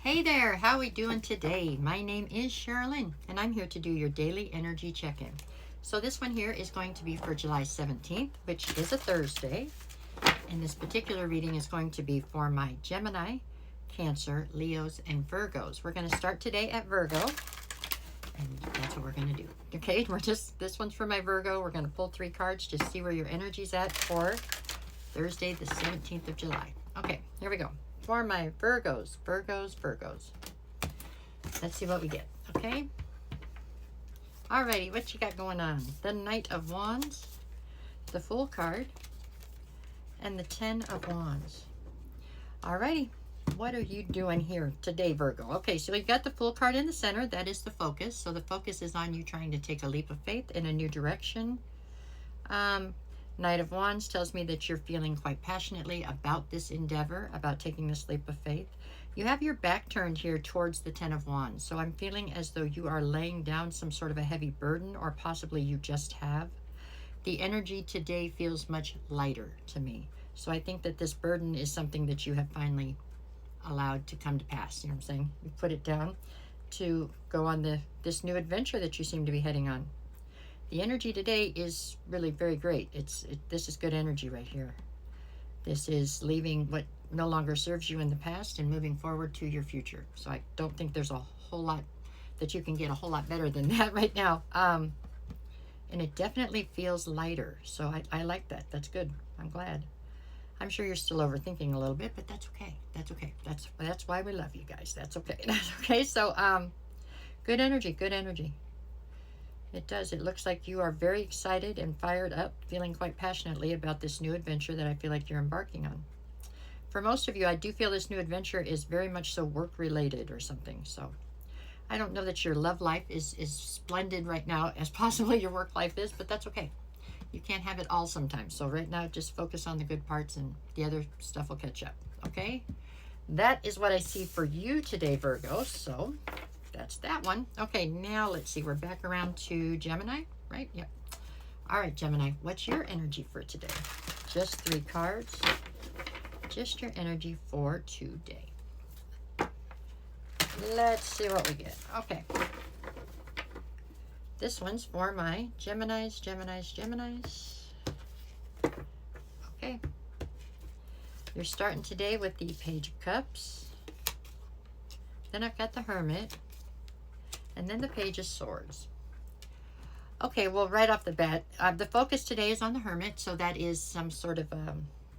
Hey there, how are we doing today? My name is Sherilyn, and I'm here to do your daily energy check-in. So this one here is going to be for July 17th, which is a Thursday. And this particular reading is going to be for my Gemini, Cancer, Leos, and Virgos. We're going to start today at Virgo, and that's what we're going to do. Okay, this one's for my Virgo. We're going to pull 3 cards to see where your energy's at for Thursday, the 17th of July. Okay, here we go. For my Virgos. Let's see what we get, okay? Alrighty, what you got going on? The Knight of Wands, the Fool card, and the 10 of Wands. Alrighty, what are you doing here today, Virgo? Okay, so you got the Fool card in the center. That is the focus. So the focus is on you trying to take a leap of faith in a new direction. Knight of Wands tells me that you're feeling quite passionately about this endeavor, about taking this leap of faith. You have your back turned here towards the 10 of Wands. So I'm feeling as though you are laying down some sort of a heavy burden, or possibly you just have. The energy today feels much lighter to me. So I think that this burden is something that you have finally allowed to come to pass. You know what I'm saying? You put it down to go on this new adventure that you seem to be heading on. The energy today is really very great. This is good energy right here. This is leaving what no longer serves you in the past and moving forward to your future. So I don't think there's a whole lot that you can get a whole lot better than that right now. And it definitely feels lighter. So I like that. That's good. I'm glad. I'm sure you're still overthinking a little bit, but that's okay. That's okay. That's why we love you guys. That's okay. That's okay. So good energy. Good energy. It does. It looks like you are very excited and fired up, feeling quite passionately about this new adventure that I feel like you're embarking on. For most of you, I do feel this new adventure is very much so work-related or something. So I don't know that your love life is splendid right now as possibly your work life is, but that's okay. You can't have it all sometimes. So right now, just focus on the good parts and the other stuff will catch up. Okay? That is what I see for you today, Virgo. So that's that one. Okay, now let's see. We're back around to Gemini, right? Yep. All right, Gemini, what's your energy for today? Just 3 cards. Just your energy for today. Let's see what we get. Okay. This one's for my Geminis. Okay. You're starting today with the Page of Cups. Then I've got the Hermit. And then the Page of Swords. Okay, well, right off the bat, the focus today is on the Hermit, so that is some sort of,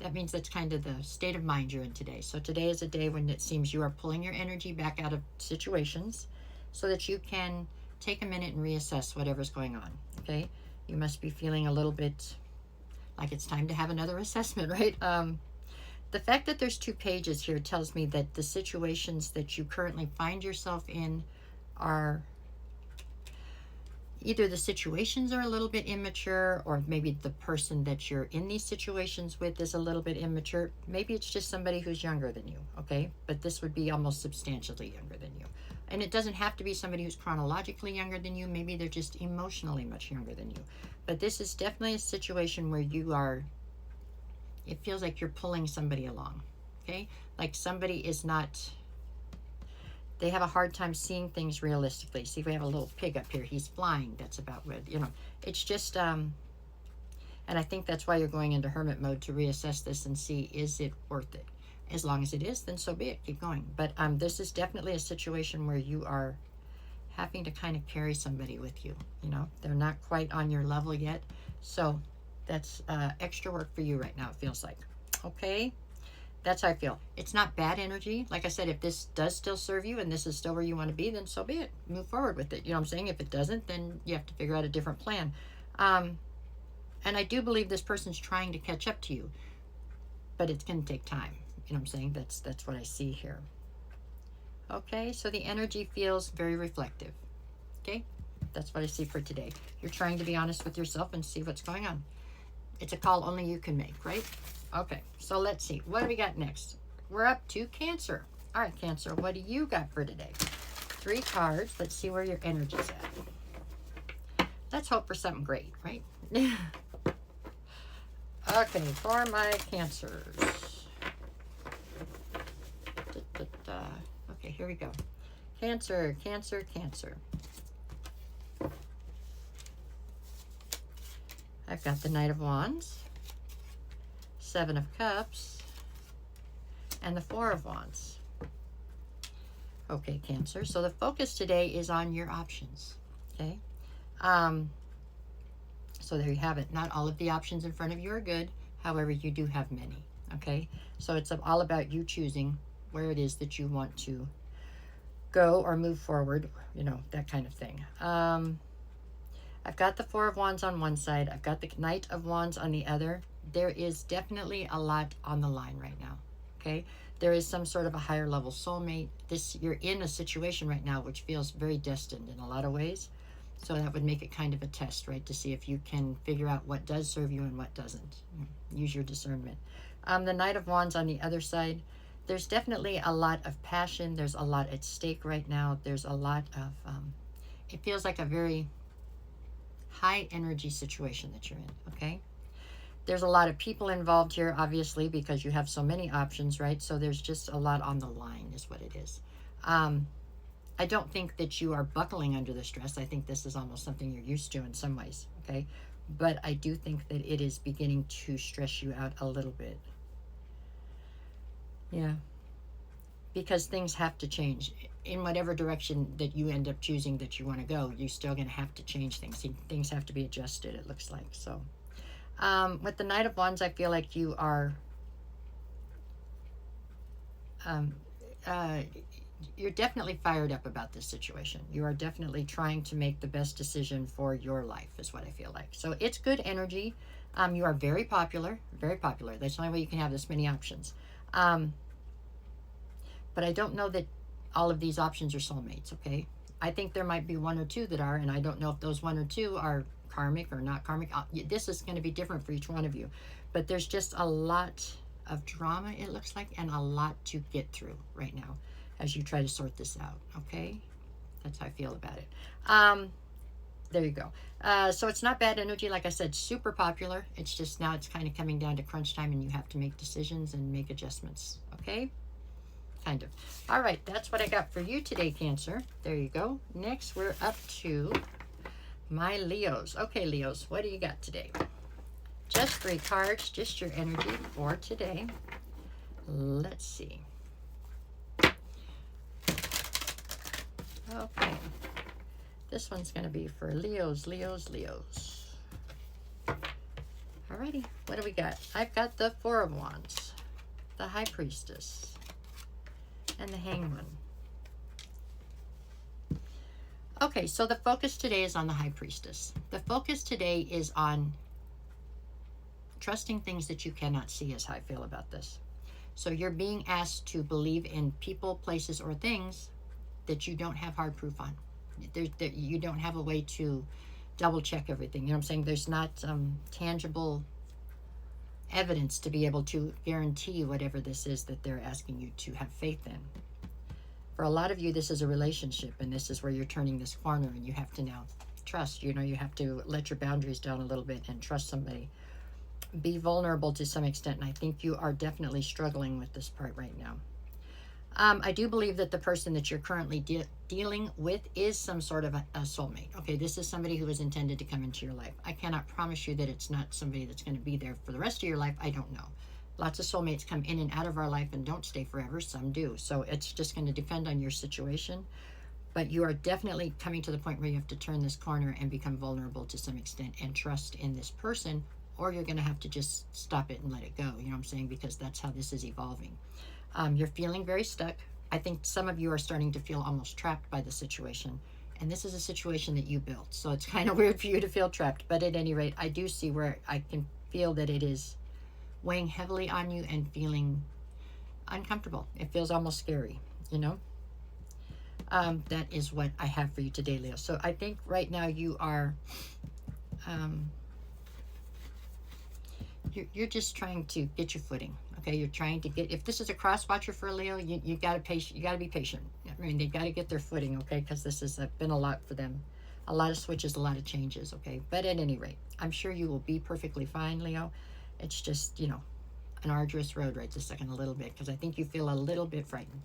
that means that's kind of the state of mind you're in today. So today is a day when it seems you are pulling your energy back out of situations so that you can take a minute and reassess whatever's going on, okay? You must be feeling a little bit like it's time to have another assessment, right? The fact that there's 2 pages here tells me that the situations that you currently find yourself in are either the situations are a little bit immature, or maybe the person that you're in these situations with is a little bit immature. Maybe it's just somebody who's younger than you, okay? But this would be almost substantially younger than you. And it doesn't have to be somebody who's chronologically younger than you. Maybe they're just emotionally much younger than you. But this is definitely a situation where you are, it feels like you're pulling somebody along, okay? Like somebody is not, they have a hard time seeing things realistically. See, we have a little pig up here. He's flying. That's about what, you know. It's just, and I think that's why you're going into hermit mode, to reassess this and see, is it worth it? As long as it is, then so be it. Keep going. But this is definitely a situation where you are having to kind of carry somebody with you. You know, they're not quite on your level yet. So that's extra work for you right now, it feels like. Okay? That's how I feel. It's not bad energy. Like I said, if this does still serve you and this is still where you want to be, then so be it. Move forward with it. You know what I'm saying? If it doesn't, then you have to figure out a different plan. And I do believe this person's trying to catch up to you, but it's going to take time. You know what I'm saying? That's what I see here. Okay, so the energy feels very reflective. Okay, that's what I see for today. You're trying to be honest with yourself and see what's going on. It's a call only you can make, right? Okay, so let's see. What do we got next? We're up to Cancer. All right, Cancer, what do you got for today? 3 cards. Let's see where your energy's at. Let's hope for something great, right? Okay, for my Cancers. Okay, here we go. Cancer, Cancer, Cancer. I've got the Knight of Wands, Seven of Cups, and the Four of Wands. Okay, Cancer. So the focus today is on your options. Okay. So there you have it. Not all of the options in front of you are good. However, you do have many. Okay. So it's all about you choosing where it is that you want to go or move forward. You know, that kind of thing. I've got the Four of Wands on one side. I've got the Knight of Wands on the other. There is definitely a lot on the line right now. Okay. There is some sort of a higher level soulmate. You're in a situation right now which feels very destined in a lot of ways. So that would make it kind of a test, right? To see if you can figure out what does serve you and what doesn't. Use your discernment. The Knight of Wands on the other side. There's definitely a lot of passion. There's a lot at stake right now. There's a lot of, it feels like a very high energy situation that you're in, okay? There's a lot of people involved here, obviously, because you have so many options, right? So there's just a lot on the line is what it is. I don't think that you are buckling under the stress. I think this is almost something you're used to in some ways, okay? But I do think that it is beginning to stress you out a little bit. Yeah. Because things have to change. In whatever direction that you end up choosing that you want to go, you're still going to have to change things. Things have to be adjusted, it looks like. So, with the Knight of Wands, I feel like you are... you're definitely fired up about this situation. You are definitely trying to make the best decision for your life, is what I feel like. So it's good energy. You are very popular, very popular. That's the only way you can have this many options. But I don't know that all of these options are soulmates, okay? I think there might be one or two that are, and I don't know if those one or two are karmic or not karmic. This is going to be different for each one of you. But there's just a lot of drama, it looks like, and a lot to get through right now as you try to sort this out, okay? That's how I feel about it. There you go. So it's not bad energy. Like I said, super popular. It's just now it's kind of coming down to crunch time and you have to make decisions and make adjustments, okay? Kind of. All right, that's what I got for you today, Cancer. There you go. Next, we're up to my Leos. Okay, Leos, what do you got today? Just 3 cards, just your energy for today. Let's see. Okay. This one's going to be for Leos, Leos, Leos. Alrighty, what do we got? I've got the Four of Wands, the High Priestess, and the Hangman. Okay, so the focus today is on the High Priestess. The focus today is on trusting things that you cannot see, is how I feel about this. So you're being asked to believe in people, places, or things that you don't have hard proof on. You don't have a way to double check everything. You know what I'm saying? There's not tangible evidence to be able to guarantee whatever this is that they're asking you to have faith in. For a lot of you, this is a relationship, and this is where you're turning this corner, and you have to now trust. You know, you have to let your boundaries down a little bit and trust somebody. Be vulnerable to some extent, and I think you are definitely struggling with this part right now. I do believe that the person that you're currently dealing with is some sort of a soulmate. Okay, this is somebody who is intended to come into your life. I cannot promise you that it's not somebody that's going to be there for the rest of your life. I don't know. Lots of soulmates come in and out of our life and don't stay forever. Some do. So it's just going to depend on your situation. But you are definitely coming to the point where you have to turn this corner and become vulnerable to some extent and trust in this person, or you're going to have to just stop it and let it go. You know what I'm saying? Because that's how this is evolving. You're feeling very stuck. I think some of you are starting to feel almost trapped by the situation. And this is a situation that you built. So it's kind of weird for you to feel trapped. But at any rate, I do see where I can feel that it is weighing heavily on you and feeling uncomfortable. It feels almost scary, you know? That is what I have for you today, Leo. So I think right now you are... You're just trying to get your footing, okay? You're trying to get, if this is a cross watcher for a Leo, you gotta be patient. I mean, they gotta get their footing, okay? Because this has been a lot for them, a lot of switches, a lot of changes, okay? But at any rate, I'm sure you will be perfectly fine, Leo. It's just, you know, an arduous road right this second, a little bit, because I think you feel a little bit frightened.